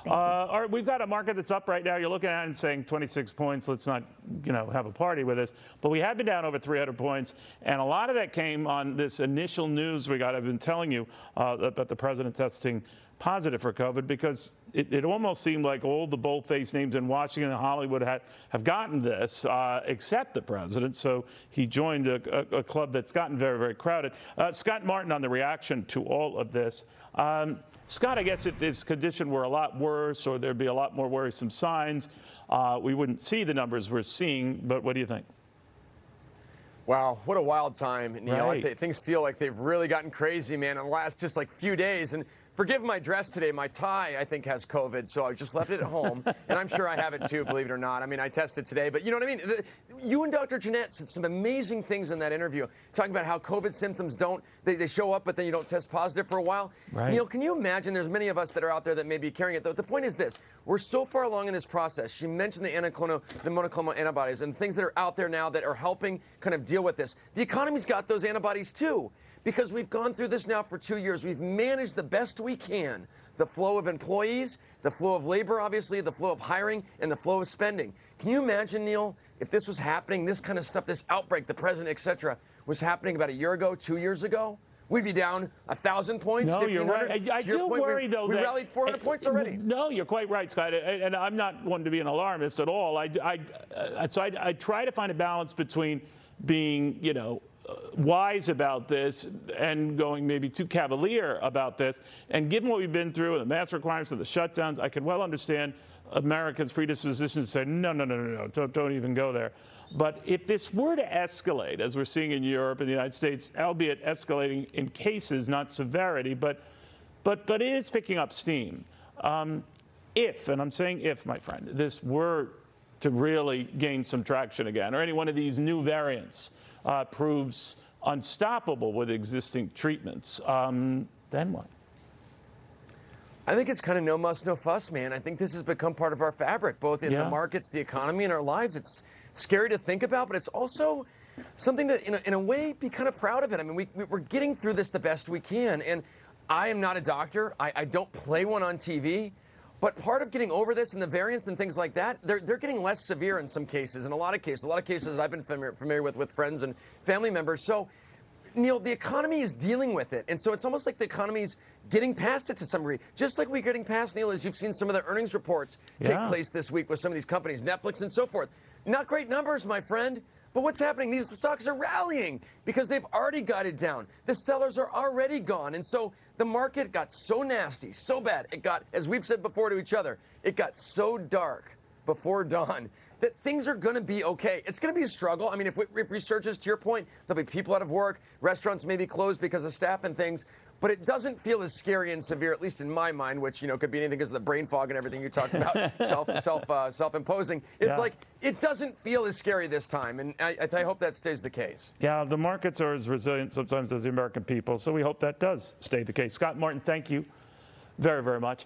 All right, we've got a market that's up right now. You're looking at it and saying 26 points. Let's not, have a party with this. But we have been down over 300 points, and a lot of that came on this initial news we got. I've been telling you about the president testing positive for COVID, because it almost seemed like all the bold-faced names in Washington and Hollywood have gotten this, except the president. So he joined a club that's gotten very, very crowded. Scott Martin on the reaction to all of this. Scott, I guess if this condition were a lot worse or there'd be a lot more worrisome signs, we wouldn't see the numbers we're seeing. But what do you think? Wow, what a wild time, Neil. Right. I tell you, things feel like they've really gotten crazy, man, in the last just like few days. And forgive my dress today. My tie, I think, has COVID, so I just left it at home. And I'm sure I have it too, believe it or not. I mean, I tested today, but you know what I mean? You and Dr. Jeanette said some amazing things in that interview, talking about how COVID symptoms they show up, but then you don't test positive for a while. Right. Neil, can you imagine? There's many of us that are out there that may be carrying it. The point is this. We're so far along in this process. She mentioned the monoclonal antibodies and things that are out there now that are helping kind of deal with this. The economy's got those antibodies too, because we've gone through this now for 2 years. We've managed the best we can the flow of employees, the flow of labor, obviously, the flow of hiring, and the flow of spending. Can you imagine, Neil, if this was happening, this kind of stuff, this outbreak, the president, et cetera, was happening about a year ago, 2 years ago? We'd be down 1,000 points, No, 1,500. you're right. I do worry, though, we rallied 400 points already. No, you're quite right, Scott. And I'm not one to be an alarmist at all. So I try to find a balance between being, wise about this and going maybe too cavalier about this. And given what we've been through and the mask requirements and the shutdowns, I can well understand Americans' predisposition to say, no, don't even go there. But if this were to escalate, as we're seeing in Europe and the United States, albeit escalating in cases, not severity, but it is picking up steam. If, and I'm saying if, my friend, this were to really gain some traction again, or any one of these new variants proves unstoppable with existing treatments, then what? I think it's kind of no muss, no fuss, man. I think this has become part of our fabric, both in the markets, the economy, and our lives. It's scary to think about, but it's also something to, in a way, be kind of proud of it. I mean, we're getting through this the best we can, and I am not a doctor. I don't play one on TV. But part of getting over this and the variants and things like that, they're getting less severe in some cases, in a lot of cases that I've been familiar with friends and family members. So, Neil, the economy is dealing with it. And so it's almost like the economy's getting past it to some degree. Just like we're getting past, Neil, as you've seen some of the earnings reports take place this week with some of these companies, Netflix and so forth. Not great numbers, my friend. But what's happening? These stocks are rallying because they've already guided down. The sellers are already gone. And so the market got so nasty, so bad. It got, as we've said before to each other, it got so dark before dawn that things are going to be okay. It's going to be a struggle. I mean, if resurges, to your point, there'll be people out of work. Restaurants may be closed because of staff and things. But it doesn't feel as scary and severe, at least in my mind, which, could be anything because of the brain fog and everything you talked about, self-imposing. It's like, it doesn't feel as scary this time, and I hope that stays the case. Yeah, the markets are as resilient sometimes as the American people, so we hope that does stay the case. Scott Martin, thank you very, very much.